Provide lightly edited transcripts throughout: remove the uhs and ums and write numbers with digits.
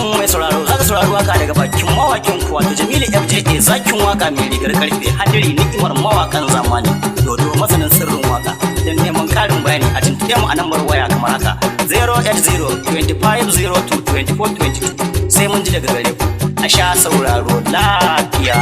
alaikum mai sauraro, zaka saurari waka daga bakin mawakin ku wato Jamilu FJA Zakin Waka mai rigar karfe hadiri ni'imar mawakan zamani. Dodo masanin sirrin waka. Dan neman karin bayani a tuntuɓe mu a lambar waya kamar haka 08025022422. Sai mun ji daga gare ku. A sha sauraro lafiya.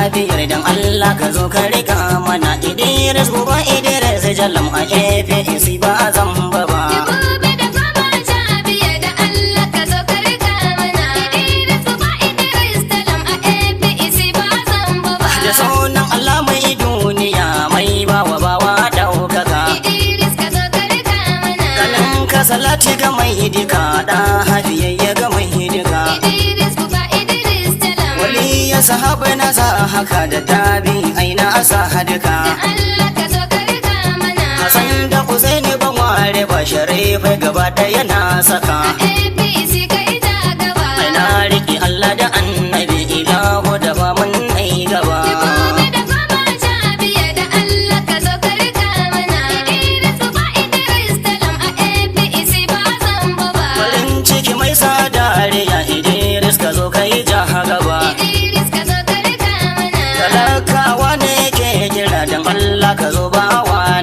Biyar dan Allah ka zo ka rika mana Idris gobe Idris jallam a APC ba zamba ba. Gobe da goma sha biyar da Allah ka zo ka rika mana Idris gobe Idris jallam a APC ba zamba ba. Da sunan Allah mai duniya mai bawa bawa daukaka. Idris ka zo ka rika mana. Kanin ka salati ga mai hidika da hafiyayya ga mai hidika. Idris gobe Idris jallam. Wali ya sahaba na sa haka da tabi aina asa hadika. Da Allah ka zo ka rika mana. Hassan da Husaini ban ware ba sharifai gaba ɗaya na saka. A APC ka ita gaba. Aina riƙe Allah da annabi ilahu da ba mun nai gaba. Gobe da goma sha biyar da Allah ka zo ka rika mana Idris gobe Idris jallam a APC ba zamba ba. Farin ciki mai sa dariya Idris ka zo ka yi jaha gaba. Idris ka zo ka rika mana. Talakawa ne ke kira don Allah ka zo ba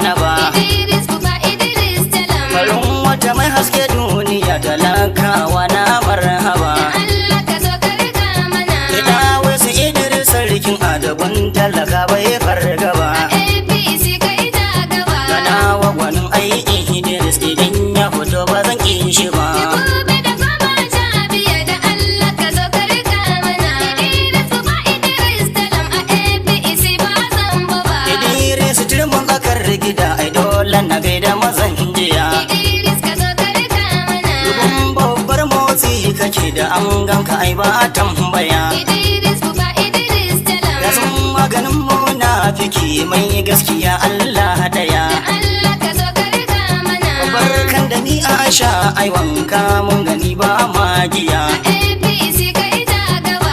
na ba. Idris gobe Idris jallam. Farin wata mai haske duniya talakawa na marhaba. Allah ka zo ka rika mana. Ina wasu Idris sarkin adabun talaka bai fargaba. APC ka ita gaba. Ganawa gwanin aiki Idris idan ya fito ba zan ƙi shi ba. Gobe da goma sha biyar da Allah ka zo ka rika mana Idris gobe Idris jallam a APC ba zamba ba. Idris turmin akar gida ai dole na gaida mazan jiya. Idris ka zo ka rika mana. Dubun babbar motsi kake da an ganka ai ba tambaya. Idris gobe Idris jallam. Da sun maganin munafiki mai gaskiya Allah daya. Da Allah ka zo ka rika mana. Barkan da ni Aisha ai wanka mun gani ba magiya. APC ka ita gaba.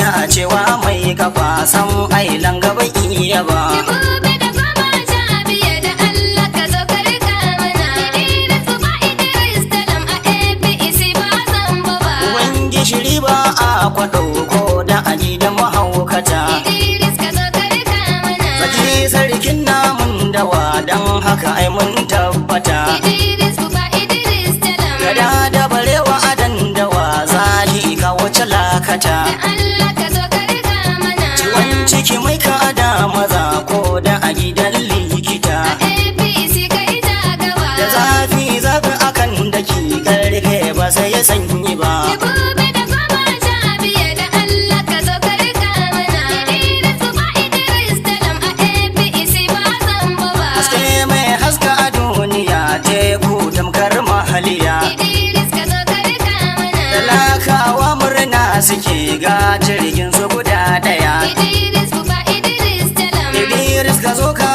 Ya cewa mai kafa san ai langa bai iya ba. Gobe da goma sha biyar da Allah ka zo ka rika mana Idris gobe Idris jallam a APC ba zamba ba. Wange shiri ba a kwado ko da aji da mahaukata. Idris ka zo ka rika mana. Saki sarkin namun dawa don haka ai mun tabbata. Idris gobe Idris jallam. Gada da barewa a dandawa zali ka wace lakata. Da Allah ka zo ka rika mana. Ciwon ciki mai ka da maza ko da a gidan likita. APC ka ita gaba. Da zafi zafi akan daki karfe ba sai ya sanyi ba. Gobe da goma sha biyar da Allah ka zo ka rika mana Idris gobe Idris jallam a APC ba zamba ba. Haske mai haska a duniya teku tamkar mahaliya. Idris ka zo ka rika mana. Talakawa murna suke ga jirgin su guda daya. Idris gobe Idris jallam. Idris ka zo ka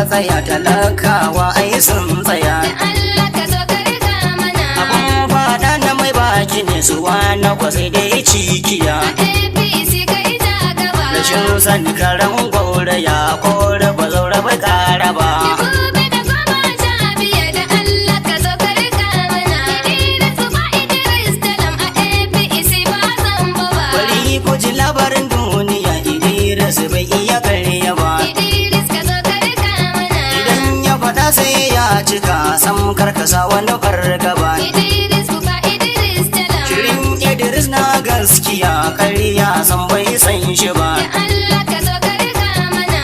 tsaya talakawa ai sun tsaya. Da Allah ka zo ka rika mana. Abun fada na mai baki ne suwa na kwasai dai cikiya. APC ka ita gaba. Rashin sani karan gwaura ya kore ba zaura bai kara ba. Gobe da goma sha biyar da Allah ka zo ka rika mana Idris gobe Idris jallam a APC ba zamba ba. Bari ku ji labarin duniya Idris bai iya karya ba. Idris ka zo ka rika mana. Idan ya faɗa sai ya cika sam karkasa wani fargaba. Idris gobe Idris jallam. Shirin Idris na gaskiya karya san bai san shi ba. Da Allah ka zo ka rika mana.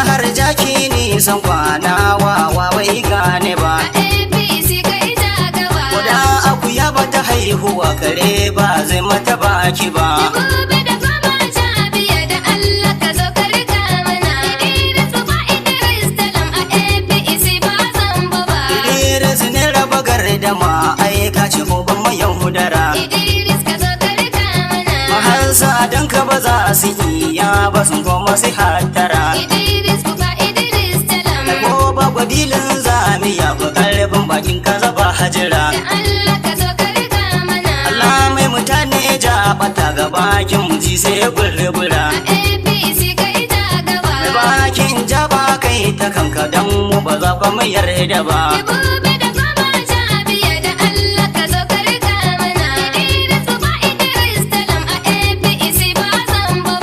Har jaki nisan kwana wawa bai gane ba. APC ka ita gaba. Koda akuya ba ta haihuwa kare ba zai mata baki ba. Gobe da goma sha biyar da Allah ka zo ka rika mana Idris gobe Idris jallam a APC ba zamba ba. Idris ne raba gardama aika ce uban mai yahudara. Idris ka zo ka rika mana. Mahansa don ka ba za su iya ba sun koma sai hattara. Idris gobe Idris jallam. Ko ba gwabilin zami ya fi karfin bakin Kazo ba hajira. Da Allah ka zo ka rika mana. Allah mai mutane ja bata ga bakin mu ji sai gurgura. A APC kai ta gaba. Mai bakin ja ba kai ta kanka dan mu ba za fa mu yarda ba. Gobe da fama Jabiya da Allah ka zo ka rika mana. Idris Uba Idris Talam a APC ba zan ba.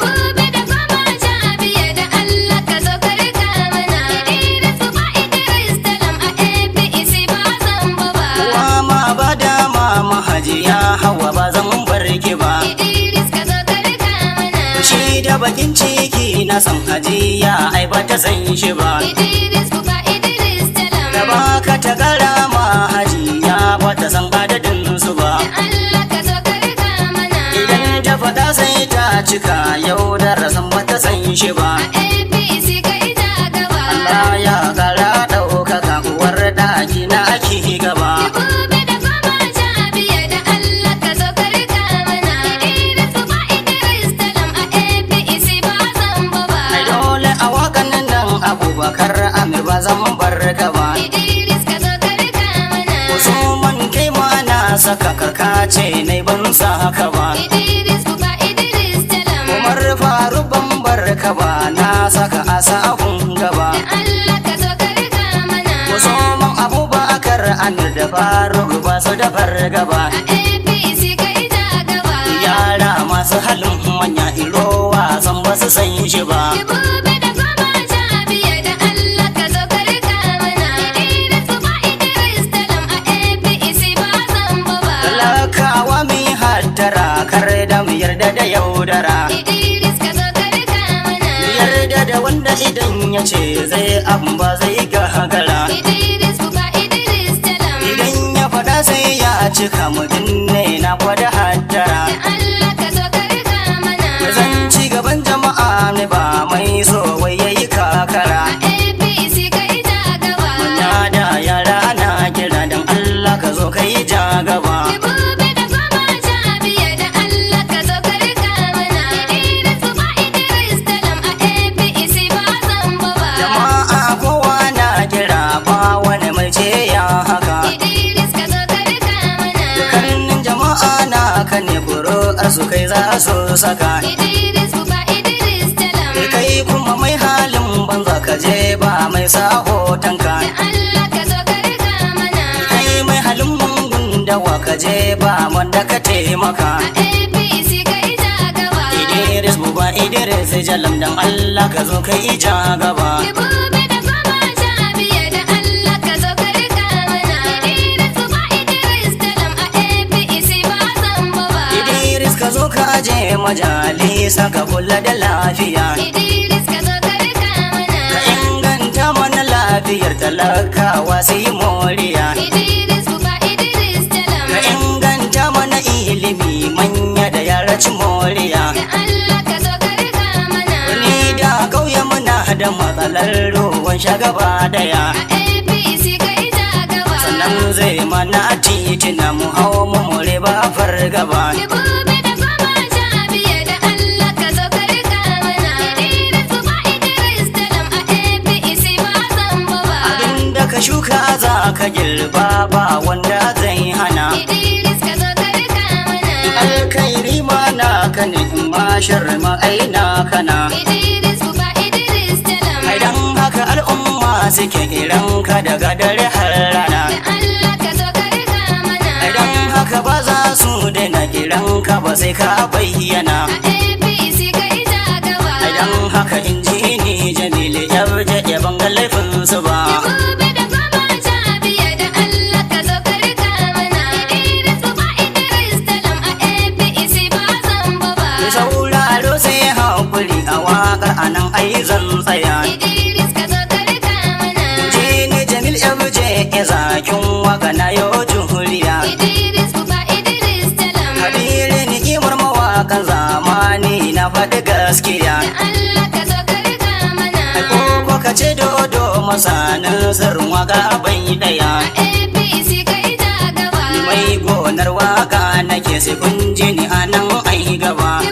Gobe da fama Jabiya da Allah ka zo ka rika mana. Idris Uba Idris Talam a APC ba zan ba. Wa ma ba da mama hajiya hawa ba zan barke ba. Idris ka zo ka rika mana. Shi da bakin ciki na san hajiya ai ba ta san shi ba. Idris Uba Idris Talam. Da baka ta gara ma hajiya ba ta san adadin su ba. Da Allah ka zo ka rika mana. Idan ta faɗa sai ta cika yau da rasan ba ta san shi ba. A APC kai ta gaba. Allah ya kara ɗaukaka uwar ɗaki na ake gaba. Gobe da fama Jabiya da Allah ka zo ka rika mana. Idris Uba Idris Talam a APC ba zan ba. Ai dole a wakan nan Abubakar Amir ba zan bar ka ba. Idris ka zo ka rika mana. Usman kai ma na saka karkace nai ban sa haka ba. Idris Uba Idris Talam. Umar Faruk ban bar ka ba na saka asa ahun gaba. Da Allah ka zo ka rika mana. Usman Abubakar Amir da Faruk ba su da fargaba. A APC kai ta gaba. Yara masu halin manya iro wasan ba su san shi ba. Gobe da fama Jabiya da Allah ka zo ka rika mana. Idris Uba Idris Talam a APC ba zan ba. Talakawa mai hattara kar da mu yarda da yaudara. Idris ka zo ka rika mana. Yarda da wanda idan ya ce zai abu ba zai gagara. Idris Uba Idris Talam. Idan ya faɗa sai ya cika mutum ne na kwada hattara. Da Allah ka zo ka rika mana. Zan ci gaban jama'a ne ba mai so wai yayi kakara. A APC kai ta gaba. Manya da yara na kira dan Allah ka zo kai ja gaba. Gobe da fama Jabiya da Allah ka zo ka rika mana. Idris Uba Idris Talam a APC ba zan ba. Jama'a kowa na kira ba wani mai ce ya haka. Idris ka zo ka rika mana. Dukkanin jama'a na ka ne kuri'ar su kai za su saka. Idris Uba Idris Talam. Kai kuma mai halin banza ka je ba mai sa hotonka. Da Allah ka zo ka rika mana. Kai mai halin mungun dawa ka je ba wanda ka taimaka. A APC kai ta gaba. Idris buba Idris jalam dan Allah ka zo kai ja gaba. Gobe da fama Jabiya da Allah ka zo ka rika mana. Idris Uba Idris Talam a APC ba zan ba. Idris ka zo ka je majalisa ka kula da lafiya. Idris ka zo ka rika mana. Ka inganta mana lafiyar talakawa su yi moriya. Idris Uba Idris Talam. Ka inganta mana ilimi manya da yara ci moriya. Da Allah ka zo ka rika mana. Ni da kauye muna da matsalar ruwan shagaba daya. A APC kai ta gaba. Sannan zai mana titina mu hau mu more ba fargaba. Gobe da fama Jabiya da Allah ka zo ka rika mana. Idris Uba Idris Talam a APC ba zan ba. Abinda ka shuka za ka girba ba wanda zai hana. Idris ka zo ka rika mana. Alkairi ma na ka ne in ma sharri ma aina kana. Idris Uba Idris Talam. Idan haka al'umma suke iran ka daga dare har rana. Da Allah ka zo ka rika mana. Idan haka ba za su daina kiran ka ba sai ka bayyana. A APC kai ta gaba. Idan haka in ji ni Jamilu yarje ya bangal laifin su ba. Gobe da fama Jabiya da Allah ka zo ka rika mana. Idris Uba Idris Talam a APC ba zan ba. Sauraro sai hakuri a wakar anan ai zan tsaya. Idris ka zo ka rika mana. Ji ni Jamil Yabuje ya zakin waka na yau juhuriya. Idris Uba Idris Talam. Kadiri ni kimar mawakan zamani na ya faɗi gaskiya. Da Allah ka zo ka rika mana. Ko ka ce dodo masanin sirrin waka bai ɗaya. A APC kai ta gaba. Mai gonar waka nake sai kun ji ni a nan ai gaba. Ki